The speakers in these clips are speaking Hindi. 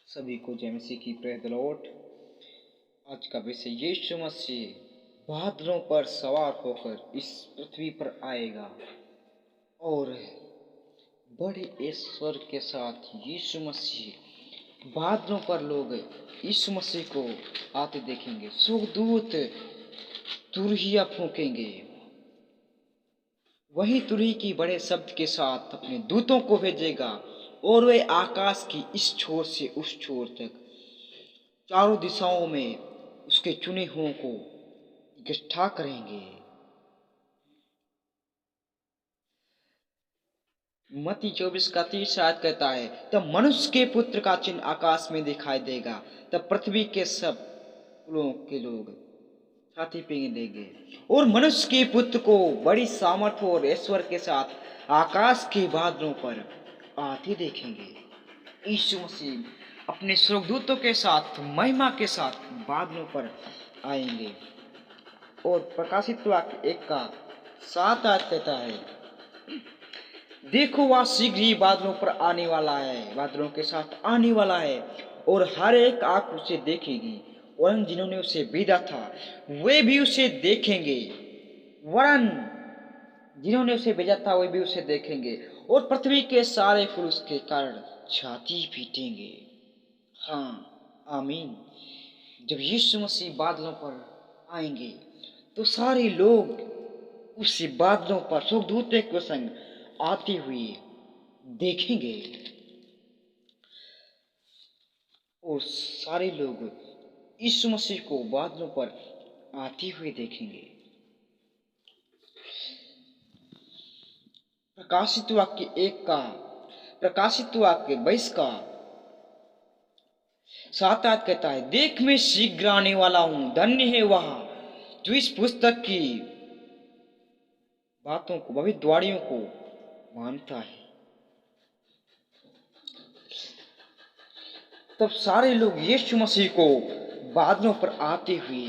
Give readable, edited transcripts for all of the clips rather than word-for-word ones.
सभी को जय मसीह की प्रेज द लॉर्ड। आज का विषय यीशु मसीह बादलों पर सवार होकर इस पृथ्वी पर आएगा और बड़े ऐश्वर्य के साथ यीशु मसीह बादलों पर लोग यीशु मसीह को आते देखेंगे। सुखदूत तुरहिया फूकेंगे, वही तुरही की बड़े शब्द के साथ अपने दूतों को भेजेगा और वे आकाश की इस छोर से उस छोर तक चारों दिशाओं में उसके चुने हुओं को इकट्ठा करेंगे। मत्ती 24 का 30 आयत कहता है, तब मनुष्य के पुत्र का चिन्ह आकाश में दिखाई देगा, तब पृथ्वी के सब कुलों के लोग छाती पीने देंगे और मनुष्य के पुत्र को बड़ी सामर्थ और ऐश्वर्य के साथ आकाश के बादलों पर आते देखेंगे। यीशु मसीह अपने स्वर्गदूतों के साथ महिमा के साथ बादलों पर आएंगे। और प्रकाशित वाक्य 1 का 7 आयत कहता है, देखो वह शीघ्र ही बादलों पर आने वाला है, बादलों के साथ आने वाला है और हर एक आंख उसे देखेगी, वरन जिन्होंने उसे भेजा था वे भी उसे देखेंगे, वरन जिन्होंने उसे भेजा था वे भी उसे देखेंगे और पृथ्वी के सारे कुल उसके कारण छाती पीटेंगे। हाँ, आमीन। जब यीशु मसीह बादलों पर आएंगे तो सारे लोग उस बादलों पर स्वर्गदूतों के संग आते हुए देखेंगे और सारे लोग यीशु मसीह को बादलों पर आते हुए देखेंगे। प्रकाशित वाक्य 22 का 7 आयत कहता है, देख मैं शीघ्र आने वाला हूं, धन्य है वह जो इस पुस्तक की बातों को, भविष्यवाणियों को मानता है। तब सारे लोग यीशु मसीह को बादलों पर आते हुए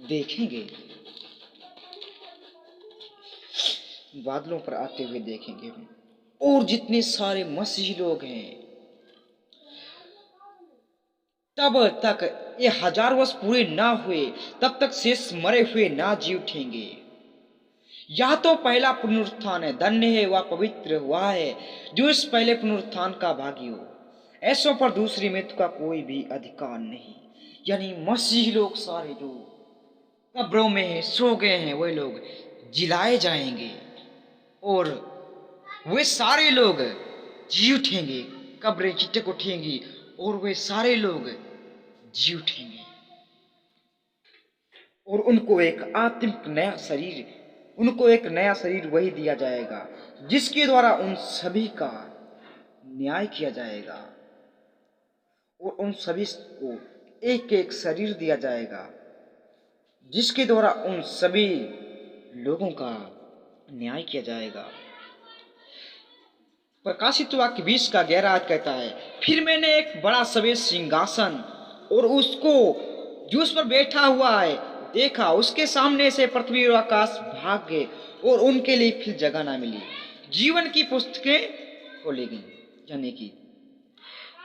देखेंगे, बादलों पर आते हुए देखेंगे। और जितने सारे मसीही लोग हैं तब तक ये 1000 वर्ष पूरे ना हुए तब तक शेष मरे हुए ना जी उठेंगे। यह तो पहला पुनरुत्थान है, धन्य है वह पवित्र हुआ है जो इस पहले पुनरुत्थान का भागी हो, ऐसों पर दूसरी मृत्यु का कोई भी अधिकार नहीं। यानी मसीही लोग सारे जो कब्रों में सो गए हैं वे लोग जिलाए जाएंगे और वे सारे लोग जी उठेंगे, कब्रें चिटक उठेंगी और वे सारे लोग जी उठेंगे और उनको एक आत्मिक नया शरीर, उनको एक नया शरीर वही दिया जाएगा जिसके द्वारा उन सभी का न्याय किया जाएगा और उन सभी को एक एक शरीर दिया जाएगा जिसके द्वारा उन सभी लोगों का न्याय किया जाएगा। प्रकाशित वाक्य 20 का 11 आयत कहता है, फिर मैंने एक बड़ा सफेद सिंहासन और उसको जो उस पर बैठा हुआ है देखा, उसके सामने से पृथ्वी और आकाश भाग गए और उनके लिए फिर जगह ना मिली। जीवन की पुस्तकें खोली गई, यानी कि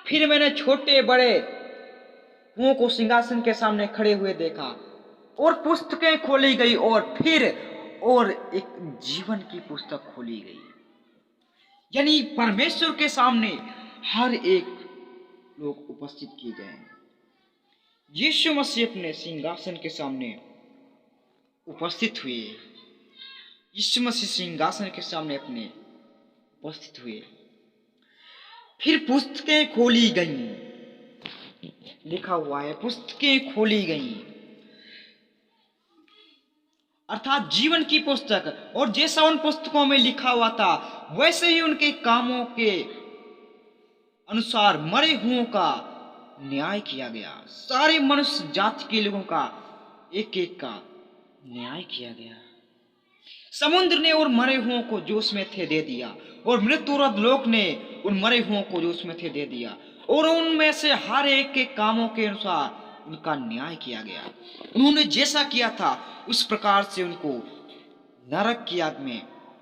फिर मैंने छोटे बड़े कुओं को सिंहासन के सामने खड़े हुए देखा और पुस्तकें खोली गई और फिर और एक जीवन की पुस्तक खोली गई। यानी परमेश्वर के सामने हर एक लोग उपस्थित किए जाएंगे। यीशु मसीह अपने सिंहासन के सामने उपस्थित हुए, यीशु मसीह सिंहासन के सामने अपने उपस्थित हुए। फिर पुस्तकें खोली गईं, लिखा हुआ है पुस्तकें खोली गईं, अर्थात जीवन की पुस्तक, और जैसा उन पुस्तकों में लिखा हुआ था वैसे ही उनके कामों के अनुसार मरे हुओं का न्याय किया गया। सारे मनुष्य जाति के लोगों का एक एक का न्याय किया गया। समुद्र ने उन मरे हुओं को जो उसमें थे दे दिया और मृत्यु और लोक ने उन मरे हुओं को जो उसमें थे दे दिया और उनमें से हर एक के कामों के अनुसार उनका न्याय किया गया। उन्होंने जैसा किया था उस प्रकार से उनको नरक की आग में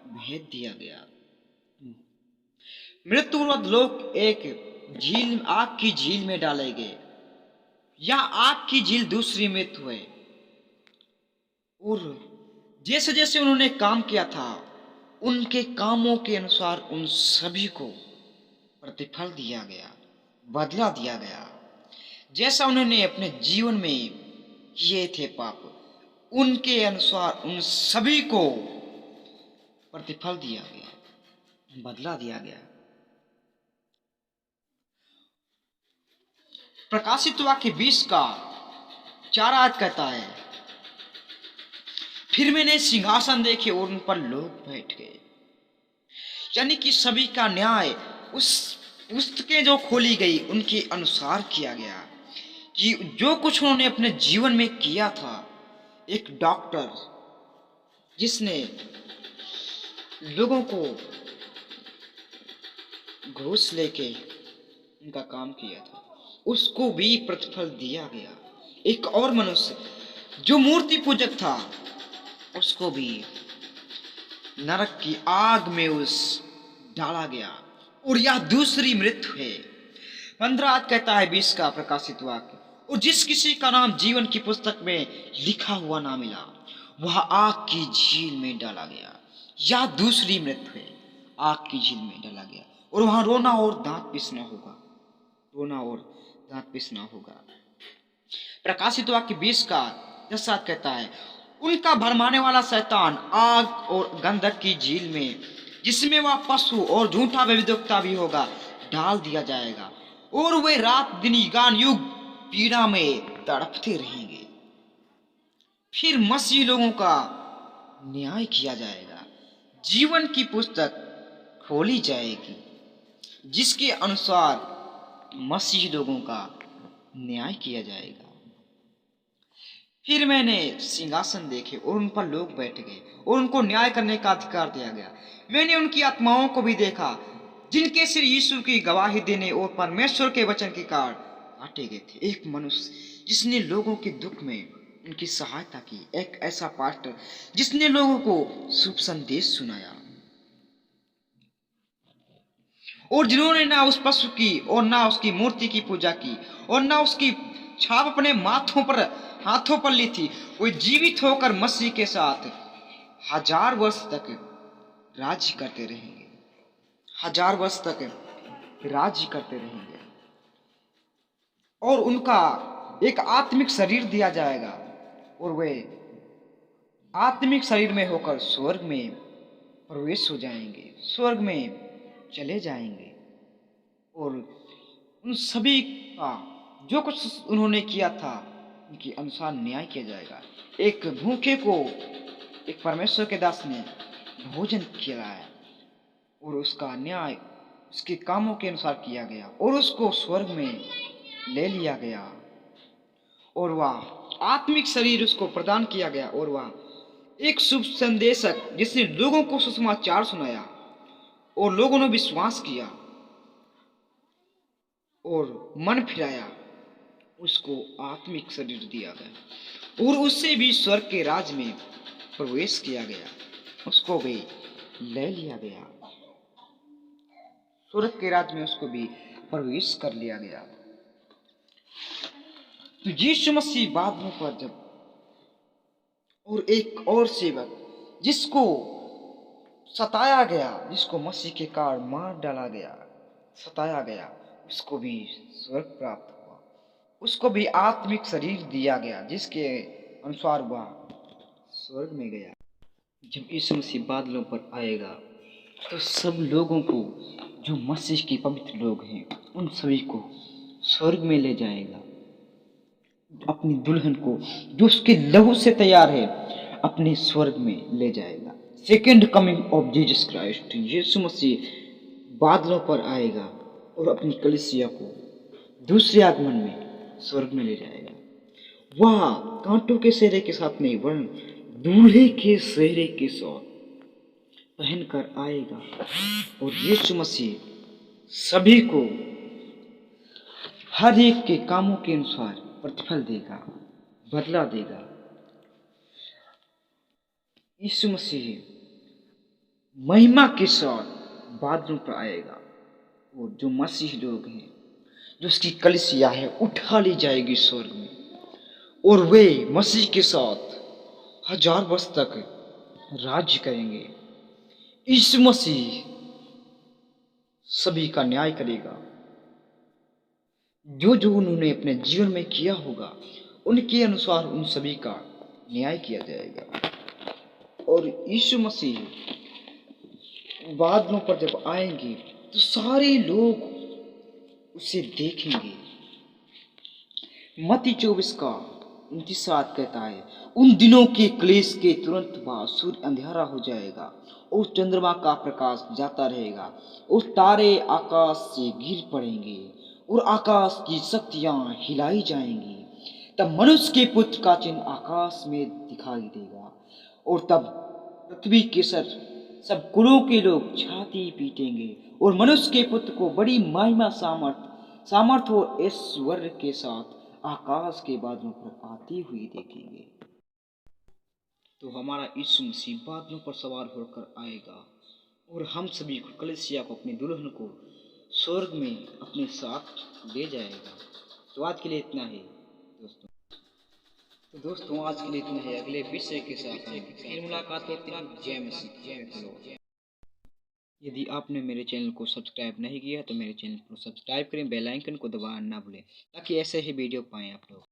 भेज दिया गया। मृत्यु और लोक एक आग की झील में डाले गए। या आग की झील दूसरी मृत्यु है। और जैसे जैसे उन्होंने काम किया था, उनके कामों के अनुसार उन सभी को प्रतिफल दिया गया, बदला दिया गया। जैसा उन्होंने अपने जीवन में किए थे पाप, उनके अनुसार उन सभी को प्रतिफल दिया गया, बदला दिया गया। प्रकाशित वाक्य 20 का 4 आयत कहता है, फिर मैंने सिंहासन देखे और उन पर लोग बैठ गए। यानी कि सभी का न्याय उस पुस्तकें जो खोली गई उनके अनुसार किया गया, कि जो कुछ उन्होंने अपने जीवन में किया था। एक डॉक्टर जिसने लोगों को घूस लेके उनका काम किया था, उसको भी प्रतिफल दिया गया। एक और मनुष्य जो मूर्ति पूजक था, उसको भी नरक की आग में उस डाला गया। और यह दूसरी मृत्यु है। 15 कहता है 20 का प्रकाशित वाक्य, और जिस किसी का नाम जीवन की पुस्तक में लिखा हुआ ना मिला, वह आग की झील में डाला गया। यह दूसरी मृत्यु है, आग की झील में डाला गया। और वहां रोना और दांत पिसना होगा, रोना और दांत पिसना होगा। प्रकाशित वाक्य 20 का 10 कहता है, उनका भरमाने वाला शैतान आग और गंधक की झील में, जिसमें वह पशु और झूठा भविष्यद्वक्ता भी होगा, डाल दिया जाएगा। और वे रात दिन युगान युग पीड़ा में तड़पते रहेंगे। फिर मसीह लोगों का न्याय किया जाएगा। जीवन की पुस्तक खोली जाएगी, जिसके अनुसार मसीह लोगों का न्याय किया जाएगा। फिर मैंने सिंहासन देखे और उन पर लोग बैठ गए और उनको न्याय करने का अधिकार दिया गया। मैंने उनकी आत्माओं को भी देखा, जिनके सिर यीशु की गवाही देने और परमेश्वर के वचन के कारण काटे गए थे। एक मनुष्य जिसने लोगों के दुख में उनकी सहायता की, एक ऐसा पास्टर जिसने लोगों को शुभ संदेश सुनाया, और जिन्होंने ना उस पशु की और ना उसकी मूर्ति की पूजा की और ना उसकी छाप अपने हाथों पर ली थी, वे जीवित होकर मसीह के साथ 1000 वर्ष तक राज्य करते रहेंगे। 1000 वर्ष तक राज्य करते रहेंगे। और उनका एक आत्मिक शरीर दिया जाएगा, और वे आत्मिक शरीर में होकर स्वर्ग में प्रवेश हो जाएंगे, स्वर्ग में चले जाएंगे। और उन सभी का जो कुछ उन्होंने किया था, उनके अनुसार न्याय किया जाएगा। एक भूखे को एक परमेश्वर के दास ने भोजन खिलाया, और उसका न्याय उसके कामों के अनुसार किया गया, और उसको स्वर्ग में ले लिया गया। और वह आत्मिक शरीर उसको प्रदान किया गया, और वह एक शुभ संदेशक जिसने लोगों को सुसमाचार सुनाया, और लोगों ने विश्वास किया और मन फिराया, उसको आत्मिक शरीर दिया गया, और उससे भी स्वर्ग के राज में प्रवेश किया गया, उसको भी ले लिया गया, स्वर्ग के राज में उसको भी प्रवेश कर लिया गया। तो यीशु मसीह बादलों पर जब, और एक और सेवक जिसको सताया गया, जिसको मसीह के कारण मार डाला गया, सताया गया, उसको भी स्वर्ग प्राप्त हुआ, उसको भी आत्मिक शरीर दिया गया, जिसके अनुसार वह स्वर्ग में गया। जब यीशु मसीह बादलों पर आएगा, तो सब लोगों को, जो मसीह के पवित्र लोग हैं, उन सभी को स्वर्ग में ले जाएगा। अपनी दुल्हन को, जो उसके लहू से तैयार है, अपने स्वर्ग में ले जाएगा। Second coming of Jesus Christ, यीशु मसीह बादलों पर आएगा और अपनी कलीसिया को दूसरे आगमन में स्वर्ग में ले जाएगा। वह कांटों के सेहरे के साथ नहीं, वरन दूल्हे के सेहरे के साथ पहनकर आएगा, और यीशु मसीह सभी को हर एक के कामों के अनुसार प्रतिफल देगा, बदला देगा। यीशु मसीह महिमा के साथ बादलों पर आएगा, और जो मसीह लोग हैं जो उसकी कलीसिया है उठा ली जाएगी स्वर्ग में, और वे मसीह के साथ 1000 वर्ष तक राज्य करेंगे। यीशु मसीह सभी का न्याय करेगा। जो जो उन्होंने अपने जीवन में किया होगा उनके अनुसार उन सभी का न्याय किया जाएगा। और यीशु मसीह बादलों पर जब आएंगे तो सारे लोग उसे देखेंगे। मत्ती 24 का 29 कहता है, उन दिनों के क्लेश के तुरंत बाद सूर्य अंधेरा हो जाएगा और चंद्रमा का प्रकाश जाता रहेगा और तारे आकाश से गिर पड़ेंगे और आकाश की शक्तियां हिलाई जाएंगी। तब मनुष्य के पुत्र का चिन्ह आकाश में दिखाई देगा, और तब पृथ्वी के सब कुलों के लोग छाती पीटेंगे और मनुष्य के पुत्र को बड़ी महिमा सामर्थ और ऐश्वर्य के साथ आकाश के बादलों पर आती हुई देखेंगे। तो हमारा यीशु मसीह बादलों पर सवार होकर आएगा और हम सभी को, कलीसिया को, अपनी दुल्हन को स्वर्ग में अपने साथ ले जाएगा। तो आज के लिए इतना ही दोस्तों। आज के लिए इतना है। अगले विषय के साथ फिर मुलाकात होती है। जय मसीह। यदि आपने मेरे चैनल को सब्सक्राइब नहीं किया तो मेरे चैनल को सब्सक्राइब करें, बेल आइकन को दबाना ना भूलें ताकि ऐसे ही वीडियो पाएं आप लोग।